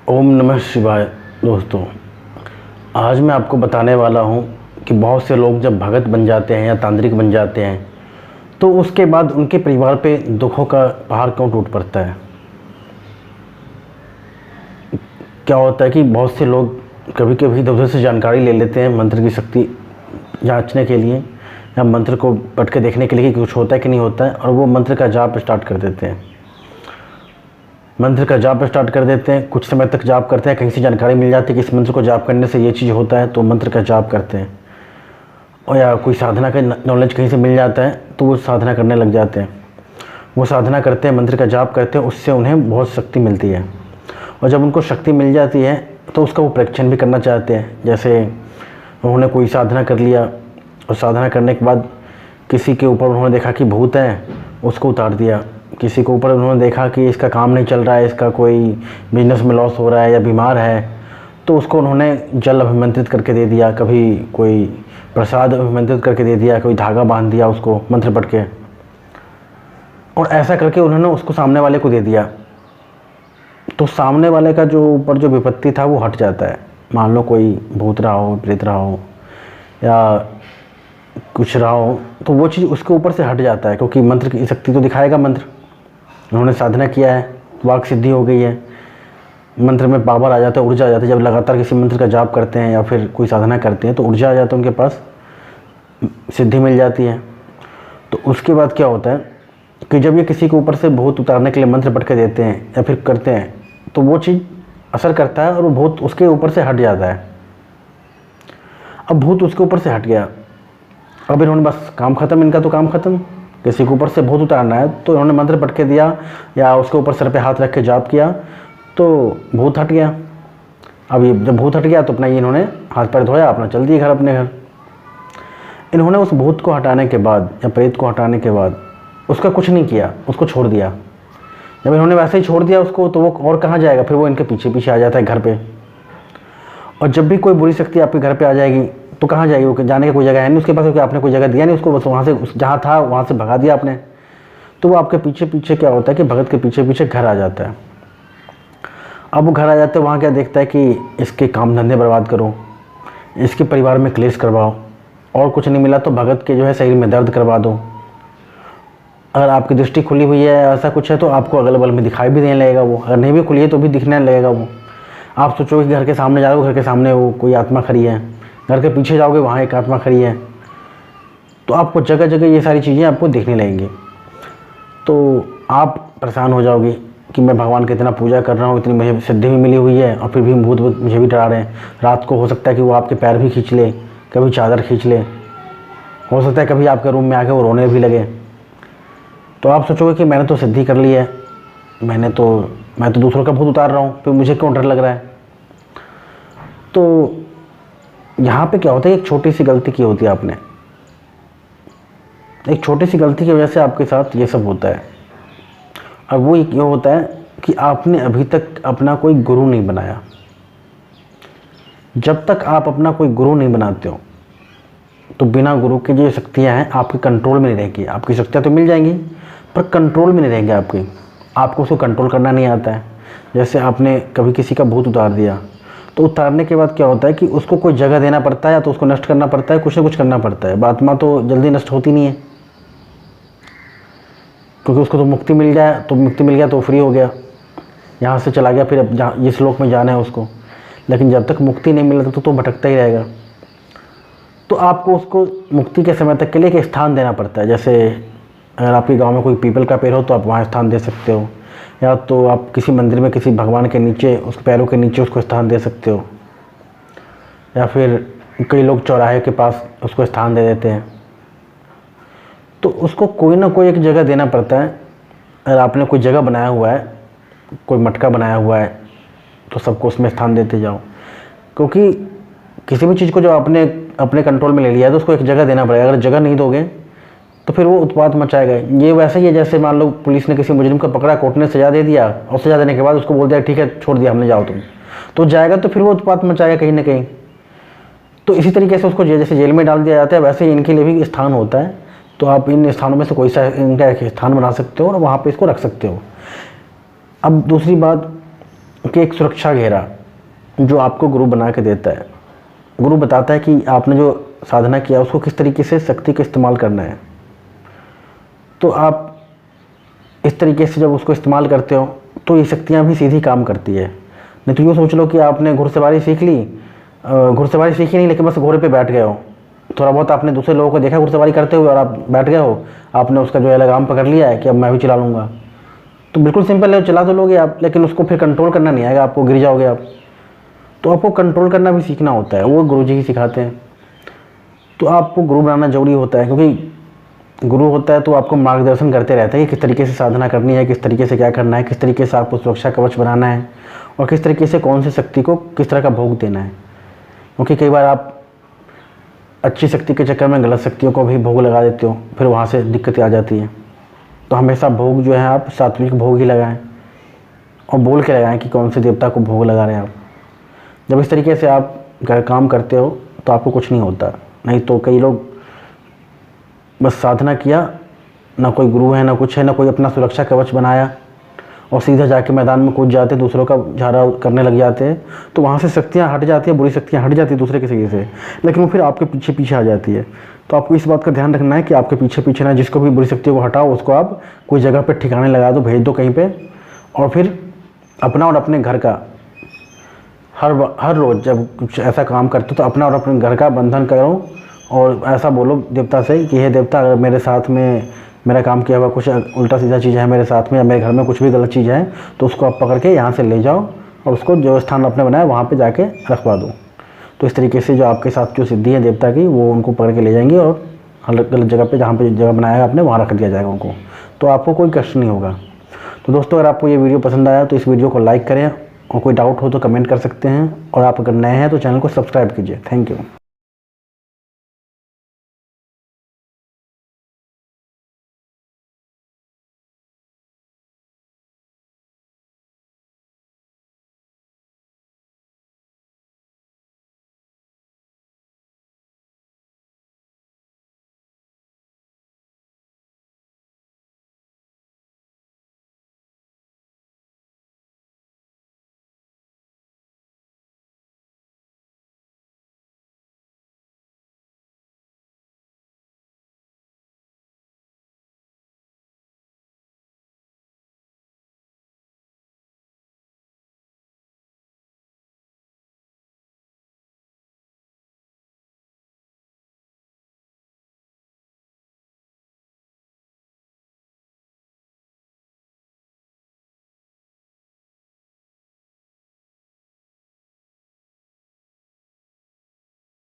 ओम नमः शिवाय। दोस्तों, आज मैं आपको बताने वाला हूँ कि बहुत से लोग जब भगत बन जाते हैं या तांत्रिक बन जाते हैं तो उसके बाद उनके परिवार पे दुखों का पहाड़ क्यों टूट पड़ता है। क्या होता है कि बहुत से लोग कभी कभी इधर उधर से जानकारी ले लेते हैं मंत्र की शक्ति जांचने के लिए या मंत्र को पढ़ के देखने के लिए कि कुछ होता है कि नहीं होता है, और वो मंत्र का जाप स्टार्ट कर देते हैं। मंत्र का जाप स्टार्ट कर देते हैं, कुछ समय तक जाप करते हैं, कहीं से जानकारी मिल जाती है कि इस मंत्र को जाप करने से ये चीज़ होता है तो मंत्र का जाप करते हैं, और या कोई साधना का नॉलेज कहीं से मिल जाता है तो वो साधना करने लग जाते हैं। वो साधना करते हैं, मंत्र का जाप करते हैं, उससे उन्हें बहुत शक्ति मिलती है। और जब उनको शक्ति मिल जाती है तो उसका वो परीक्षण भी करना चाहते हैं। जैसे उन्होंने कोई साधना कर लिया और साधना करने के बाद किसी के ऊपर उन्होंने देखा कि भूत है, उसको उतार दिया। किसी के ऊपर उन्होंने देखा कि इसका काम नहीं चल रहा है, इसका कोई बिजनेस में लॉस हो रहा है या बीमार है, तो उसको उन्होंने जल अभिमंत्रित करके दे दिया, कभी कोई प्रसाद अभिमंत्रित करके दे दिया, कोई धागा बांध दिया उसको मंत्र पढ़ के, और ऐसा करके उन्होंने उसको सामने वाले को दे दिया। तो सामने वाले का जो ऊपर जो विपत्ति था वो हट जाता है। मान लो कोई भूत रहा हो, प्रेत रहा हो या कुछ रहा हो, तो वो चीज़ उसके ऊपर से हट जाता है, क्योंकि मंत्र की शक्ति तो दिखाएगा मंत्र। उन्होंने साधना किया है, वाक सिद्धि हो गई है, मंत्र में पावर आ जाता है, ऊर्जा आ जाती है। जब लगातार किसी मंत्र का जाप करते हैं या फिर कोई साधना करते हैं तो ऊर्जा आ जाता है, उनके पास सिद्धि मिल जाती है। तो उसके बाद क्या होता है कि जब ये किसी के ऊपर से भूत उतारने के लिए मंत्र पढ़ के देते हैं या फिर करते हैं तो वो चीज़ असर करता है और वो भूत उसके ऊपर से हट जाता है। अब भूत उसके ऊपर से हट गया, अब इन्होंने बस काम ख़त्म, इनका तो काम ख़त्म। किसी के ऊपर से भूत उतारना है तो इन्होंने मंत्र पढ़ के दिया या उसके ऊपर सर पे हाथ रख के जाप किया तो भूत हट गया। अब ये जब भूत हट गया तो अपना ये इन्होंने हाथ पैर धोया, अपना चल दिए घर, अपने घर। इन्होंने उस भूत को हटाने के बाद या प्रेत को हटाने के बाद उसका कुछ नहीं किया, उसको छोड़ दिया। जब इन्होंने वैसे ही छोड़ दिया उसको तो वो और कहाँ जाएगा, फिर वो इनके पीछे पीछे आ जाता है घर पे। और जब भी कोई बुरी शक्ति आपके घर पे आ जाएगी तो कहाँ जाएगी, वो जाने की कोई जगह है नहीं उसके पास, क्योंकि आपने कोई जगह दिया नहीं उसको, बस वहाँ से जहाँ था वहाँ से भगा दिया आपने। तो वो आपके पीछे पीछे क्या होता है कि भगत के पीछे पीछे घर आ जाता है। अब वो घर आ जाते हैं, वहाँ क्या देखता है कि इसके काम धंधे बर्बाद करो, इसके परिवार में क्लेश करवाओ, और कुछ नहीं मिला तो भगत के जो है शरीर में दर्द करवा दो। अगर आपकी दृष्टि खुली हुई है ऐसा कुछ है तो आपको अगल बगल में दिखाई भी देने लगेगा वो, अगर नहीं भी खुली है तो भी दिखने लगेगा वो। आप सोचोगे कि घर के सामने जा रहे हो, घर के सामने वो कोई आत्मा खड़ी है, घर के पीछे जाओगे वहाँ एक आत्मा खड़ी है, तो आपको जगह जगह ये सारी चीज़ें आपको दिखने लगेंगी। तो आप परेशान हो जाओगे कि मैं भगवान की इतना पूजा कर रहा हूँ, इतनी मुझे सिद्धि भी मिली हुई है और फिर भी भूत मुझे भी डरा रहे हैं। रात को हो सकता है कि वो आपके पैर भी खींच ले, कभी चादर खींच ले, हो सकता है कभी आपके रूम में आके वो रोने भी लगे। तो आप सोचोगे कि मैंने तो सिद्धि कर ली है, मैं तो दूसरों का भूत उतार रहा हूँ, फिर मुझे क्यों डर लग रहा है। तो यहाँ पे क्या होता है, एक छोटी सी गलती की होती है आपने, एक छोटी सी गलती की वजह से आपके साथ ये सब होता है। अब वो ये होता है कि आपने अभी तक अपना कोई गुरु नहीं बनाया। जब तक आप अपना कोई गुरु नहीं बनाते हो तो बिना गुरु के जो शक्तियाँ हैं आपके कंट्रोल में नहीं रहेगी। आपकी शक्तियाँ तो मिल जाएंगी पर कंट्रोल में नहीं रहेंगी आपकी, आपको उसको कंट्रोल करना नहीं आता है। जैसे आपने कभी किसी का भूत उतार दिया तो उतारने के बाद क्या होता है कि उसको कोई जगह देना पड़ता है या तो उसको नष्ट करना पड़ता है, कुछ ना कुछ करना पड़ता है। आत्मा तो जल्दी नष्ट होती नहीं है, क्योंकि उसको तो मुक्ति मिल जाए, तो मुक्ति मिल गया तो फ्री हो गया, यहाँ से चला गया, फिर अब जहाँ जिस लोक में जाना है उसको। लेकिन जब तक मुक्ति नहीं मिला तो भटकता ही रहेगा। तो आपको उसको मुक्ति के समय तक के लिए एक स्थान देना पड़ता है। जैसे अगर आपके गांव में कोई पीपल का पेड़ हो तो आप वहाँ स्थान दे सकते हो, या तो आप किसी मंदिर में किसी भगवान के नीचे, उसके पैरों के नीचे उसको स्थान दे सकते हो, या फिर कई लोग चौराहे के पास उसको स्थान दे देते हैं। तो उसको कोई ना कोई एक जगह देना पड़ता है। अगर आपने कोई जगह बनाया हुआ है, कोई मटका बनाया हुआ है, तो सबको उसमें स्थान देते जाओ। क्योंकि किसी भी चीज़ को जो आपने अपने कंट्रोल में ले लिया है तो उसको एक जगह देना पड़ेगा। अगर जगह नहीं दोगे तो फिर वो उत्पात मचाएगा। ये वैसे ही है जैसे मान लो पुलिस ने किसी मुजरिम को पकड़ा, कोर्ट ने सज़ा दे दिया, और सज़ा देने के बाद उसको बोल दिया ठीक है छोड़ दिया हमने, जाओ तुम, तो जाएगा तो फिर वो उत्पात मचाएगा कहीं ना कहीं। तो इसी तरीके से उसको जैसे जेल में डाल दिया जाता है, वैसे ही इनके लिए भी स्थान होता है। तो आप इन स्थानों में से कोई सा इनका एक स्थान बना सकते हो और वहाँ पे इसको रख सकते हो। अब दूसरी बात, कि एक सुरक्षा घेरा जो आपको गुरु बना के देता है। गुरु बताता है कि आपने जो साधना किया उसको किस तरीके से शक्ति का इस्तेमाल करना है। तो आप इस तरीके से जब उसको इस्तेमाल करते हो तो ये शक्तियाँ भी सीधी काम करती है। नहीं तो यूँ सोच लो कि आपने घुड़सवारी सीख ली, घुड़सवारी सीखी नहीं लेकिन बस घोड़े पे बैठ गए हो, थोड़ा बहुत आपने दूसरे लोगों को देखा घुड़सवारी करते हुए और आप बैठ गए हो, आपने उसका जो है लगाम पकड़ लिया है कि अब मैं भी चला लूँगा। तो बिल्कुल सिंपल है, चला तो लोगे आप, लेकिन उसको फिर कंट्रोल करना नहीं आएगा, आपको गिर जाओगे आप। तो आपको कंट्रोल करना भी सीखना होता है, वो गुरु जी ही सिखाते हैं। तो आपको गुरु बनाना जरूरी होता है, क्योंकि गुरु होता है तो आपको मार्गदर्शन करते रहता है कि किस तरीके से साधना करनी है, किस तरीके से क्या करना है, किस तरीके से आपको सुरक्षा कवच बनाना है और किस तरीके से कौन सी शक्ति को किस तरह का भोग देना है। क्योंकि कई बार आप अच्छी शक्ति के चक्कर में गलत शक्तियों को भी भोग लगा देते हो, फिर वहाँ से दिक्कतें आ जाती हैं। तो हमेशा भोग जो है आप सात्विक भोग ही लगाएं और बोल के लगाएं कि कौन से देवता को भोग लगा रहे हैं आप। जब इस तरीके से आप काम करते हो तो आपको कुछ नहीं होता। नहीं तो कई लोग बस साधना किया, ना कोई गुरु है ना कुछ है, ना कोई अपना सुरक्षा कवच बनाया और सीधा जाके मैदान में कूद जाते, दूसरों का झाड़ा करने लग जाते हैं। तो वहाँ से शक्तियाँ हट जाती हैं, बुरी शक्तियाँ हट जाती हैं दूसरे के सही से, लेकिन वो फिर आपके पीछे पीछे आ जाती है। तो आपको इस बात का ध्यान रखना है कि आपके पीछे पीछे ना, जिसको भी बुरी शक्तियों को हटाओ उसको आप कोई जगह पर ठिकाने लगा दो, भेज दो कहीं पर। और फिर अपना और अपने घर का हर रोज़ जब कुछ ऐसा काम करते हो तो अपना और अपने घर का बंधन करो और ऐसा बोलो देवता से कि हे देवता, अगर मेरे साथ में मेरा काम किया हुआ कुछ उल्टा सीधा चीज़ है मेरे साथ में, या मेरे घर में कुछ भी गलत चीज़ है, तो उसको आप पकड़ के यहाँ से ले जाओ और उसको जो स्थान आपने बनाया वहाँ पे जाके रखवा दो। तो इस तरीके से जो आपके साथ जो सिद्धि है देवता की, वो उनको पकड़ के ले जाएंगे और गलत जगह पे जहाँ पे जगह बनाया आपने वहाँ रख दिया जाएगा उनको। तो आपको कोई कष्ट नहीं होगा। तो दोस्तों, अगर आपको ये वीडियो पसंद आया तो इस वीडियो को लाइक करें और कोई डाउट हो तो कमेंट कर सकते हैं। और आप अगर नए हैं तो चैनल को सब्सक्राइब कीजिए। Thank you.